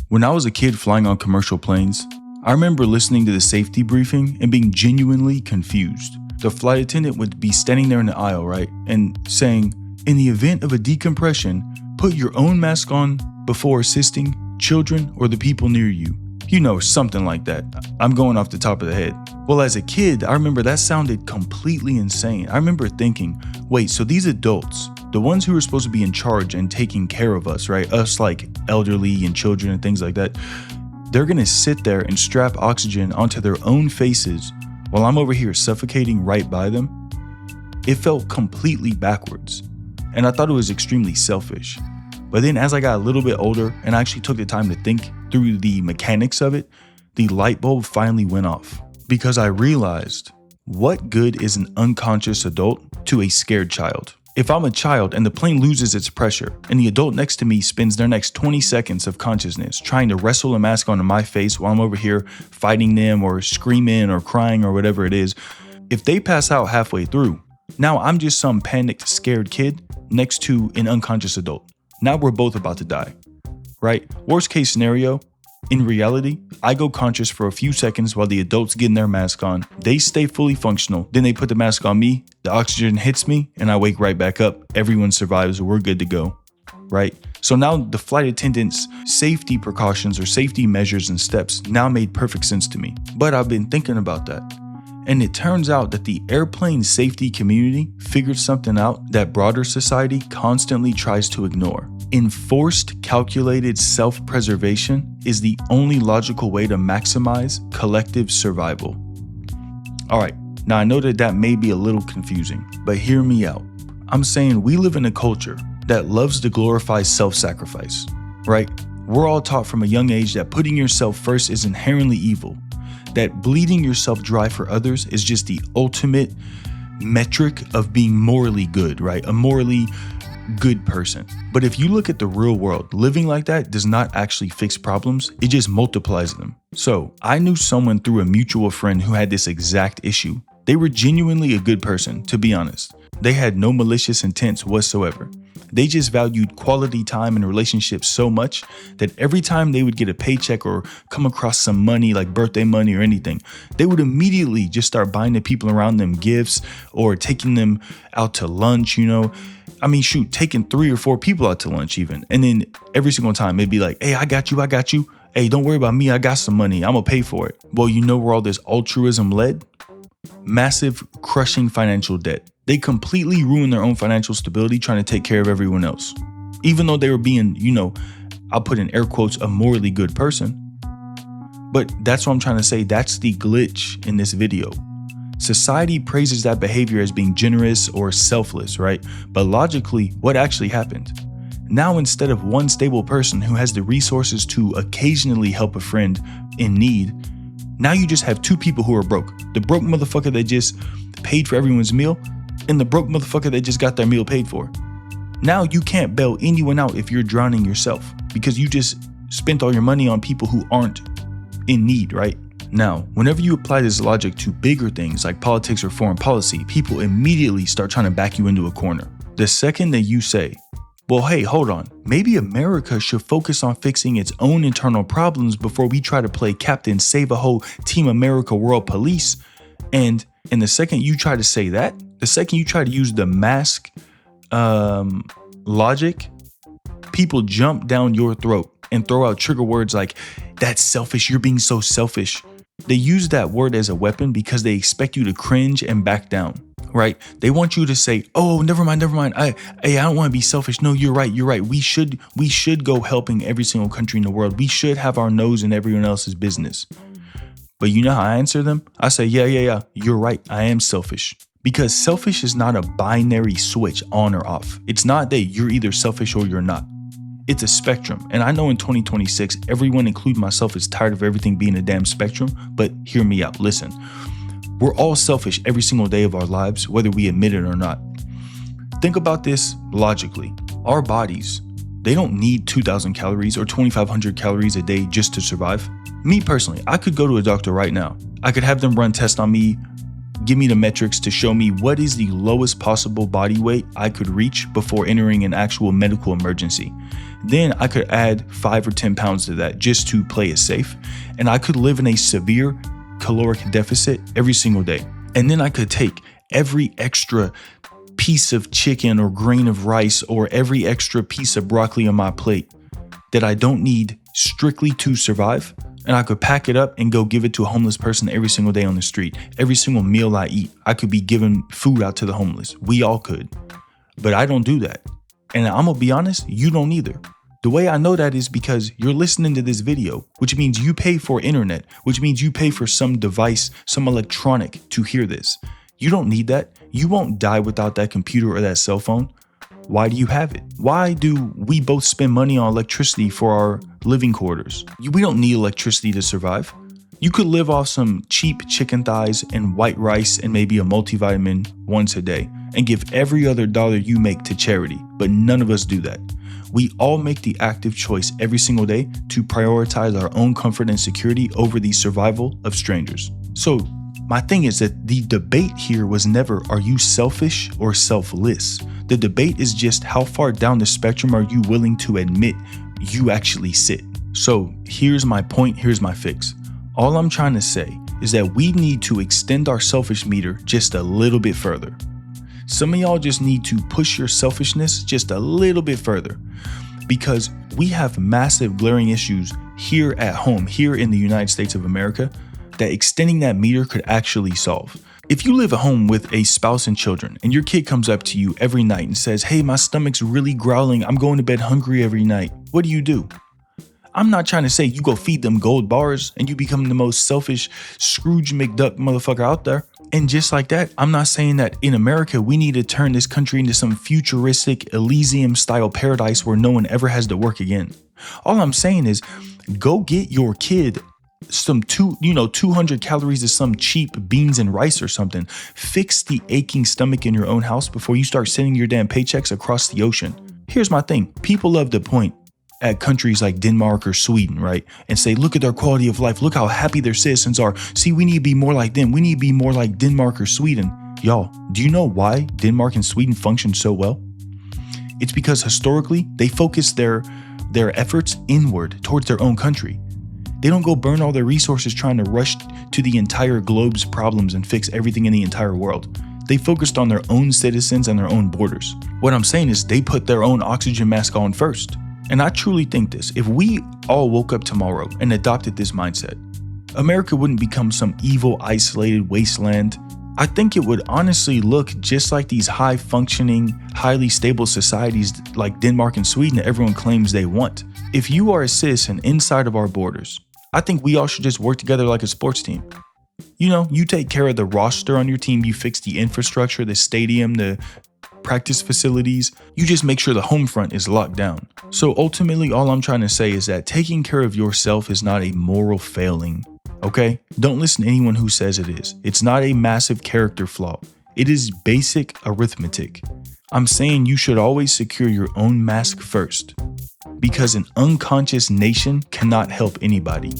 When I was a kid flying on commercial planes, I remember listening to the safety briefing and being genuinely confused. The flight attendant would be standing there in the aisle, right, and saying, in the event of a decompression, put your own mask on before assisting children or the people near you. You know, something like that. I'm going off the top of the head. Well, as a kid, I remember that sounded completely insane. I remember thinking, wait, so these adults, the ones who are supposed to be in charge and taking care of us, right? Us like elderly and children and things like that, they're gonna sit there and strap oxygen onto their own faces while I'm over here suffocating right by them. It felt completely backwards. And I thought it was extremely selfish. But then as I got a little bit older and I actually took the time to think through the mechanics of it, the light bulb finally went off. Because I realized, what good is an unconscious adult to a scared child? If I'm a child and the plane loses its pressure and the adult next to me spends their next 20 seconds of consciousness trying to wrestle a mask onto my face while I'm over here fighting them or screaming or crying or whatever it is, if they pass out halfway through, now I'm just some panicked, scared kid next to an unconscious adult. Now we're both about to die, right? Worst case scenario, in reality, I go conscious for a few seconds while the adult's getting their mask on. They stay fully functional. Then they put the mask on me, the oxygen hits me, and I wake right back up. Everyone survives. We're good to go, right? So now the flight attendant's safety precautions or safety measures and steps now made perfect sense to me. But I've been thinking about that. And it turns out that the airplane safety community figured something out that broader society constantly tries to ignore. Enforced, calculated self-preservation is the only logical way to maximize collective survival. All right, now I know that may be a little confusing, but hear me out. I'm saying we live in a culture that loves to glorify self-sacrifice, right? We're all taught from a young age that putting yourself first is inherently evil, that bleeding yourself dry for others is just the ultimate metric of being morally good, right? A morally good person. But if you look at the real world, living like that does not actually fix problems, it just multiplies them. So I knew someone through a mutual friend who had this exact issue. They were genuinely a good person, to be honest. They had no malicious intents whatsoever. They just valued quality time and relationships so much that every time they would get a paycheck or come across some money like birthday money or anything, they would immediately just start buying the people around them gifts or taking them out to lunch, you know. I mean, shoot, taking 3 or 4 people out to lunch even. And then every single time it'd be like, hey, I got you. Hey, don't worry about me. I got some money. I'm gonna pay for it. Well, you know where all this altruism led? Massive, crushing financial debt. They completely ruined their own financial stability trying to take care of everyone else. Even though they were being, you know, I'll put in air quotes, a morally good person. But that's what I'm trying to say. That's the glitch in this video. Society praises that behavior as being generous or selfless, right? But logically, what actually happened? Now, instead of one stable person who has the resources to occasionally help a friend in need, now you just have 2 people who are broke. The broke motherfucker that just paid for everyone's meal and the broke motherfucker that just got their meal paid for. Now you can't bail anyone out if you're drowning yourself because you just spent all your money on people who aren't in need, right? Now, whenever you apply this logic to bigger things like politics or foreign policy, people immediately start trying to back you into a corner. The second that you say, well, hey, hold on, maybe America should focus on fixing its own internal problems before we try to play Captain Save a Whole Team America World Police. And the second you try to say that, the second you try to use the mask logic, people jump down your throat and throw out trigger words like, that's selfish, you're being so selfish. They use that word as a weapon because they expect you to cringe and back down, right? They want you to say, oh, never mind. I don't want to be selfish. No, you're right. We should go helping every single country in the world. We should have our nose in everyone else's business. But you know how I answer them? I say, yeah, you're right. I am selfish. Because selfish is not a binary switch on or off. It's not that you're either selfish or you're not. It's a spectrum. And I know in 2026, everyone, including myself, is tired of everything being a damn spectrum. But hear me out. Listen, we're all selfish every single day of our lives, whether we admit it or not. Think about this logically. Our bodies, they don't need 2,000 calories or 2,500 calories a day just to survive. Me personally, I could go to a doctor right now. I could have them run tests on me, give me the metrics to show me what is the lowest possible body weight I could reach before entering an actual medical emergency. Then I could add 5 or 10 pounds to that just to play it safe, and I could live in a severe caloric deficit every single day. And then I could take every extra piece of chicken or grain of rice or every extra piece of broccoli on my plate that I don't need strictly to survive, and I could pack it up and go give it to a homeless person every single day on the street. Every single meal I eat, I could be giving food out to the homeless. We all could. But I don't do that. And I'm gonna be honest, you don't either. The way I know that is because you're listening to this video, which means you pay for internet, which means you pay for some device, some electronic to hear this. You don't need that. You won't die without that computer or that cell phone. Why do you have it? Why do we both spend money on electricity for our living quarters? We don't need electricity to survive. You could live off some cheap chicken thighs and white rice and maybe a multivitamin once a day and give every other dollar you make to charity, but none of us do that. We all make the active choice every single day to prioritize our own comfort and security over the survival of strangers. So my thing is that the debate here was never, are you selfish or selfless? The debate is just how far down the spectrum are you willing to admit you actually sit? So here's my point, here's my fix. All I'm trying to say is that we need to extend our selfish meter just a little bit further. Some of y'all just need to push your selfishness just a little bit further, because we have massive glaring issues here at home, here in the United States of America, that extending that meter could actually solve. If you live at home with a spouse and children and your kid comes up to you every night and says, "Hey, my stomach's really growling, I'm going to bed hungry every night," what do? I'm not trying to say you go feed them gold bars and you become the most selfish Scrooge McDuck motherfucker out there. And just like that, I'm not saying that in America, we need to turn this country into some futuristic Elysium style paradise where no one ever has to work again. All I'm saying is go get your kid some 200 calories of some cheap beans and rice or something. Fix the aching stomach in your own house before you start sending your damn paychecks across the ocean. Here's my thing. People love to point at countries like Denmark or Sweden, right? And say, look at their quality of life. Look how happy their citizens are. See, we need to be more like them. We need to be more like Denmark or Sweden. Y'all, do you know why Denmark and Sweden function so well? It's because historically, they focus their efforts inward towards their own country. They don't go burn all their resources trying to rush to the entire globe's problems and fix everything in the entire world. They focused on their own citizens and their own borders. What I'm saying is they put their own oxygen mask on first. And I truly think this, if we all woke up tomorrow and adopted this mindset, America wouldn't become some evil, isolated wasteland. I think it would honestly look just like these high-functioning, highly stable societies like Denmark and Sweden that everyone claims they want. If you are a citizen inside of our borders, I think we all should just work together like a sports team. You know, you take care of the roster on your team, you fix the infrastructure, the stadium, the practice facilities, you just make sure the home front is locked down. So ultimately, all I'm trying to say is that taking care of yourself is not a moral failing, okay? Don't listen to anyone who says it is. It's not a massive character flaw. It is basic arithmetic. I'm saying you should always secure your own mask first, because an unconscious nation cannot help anybody.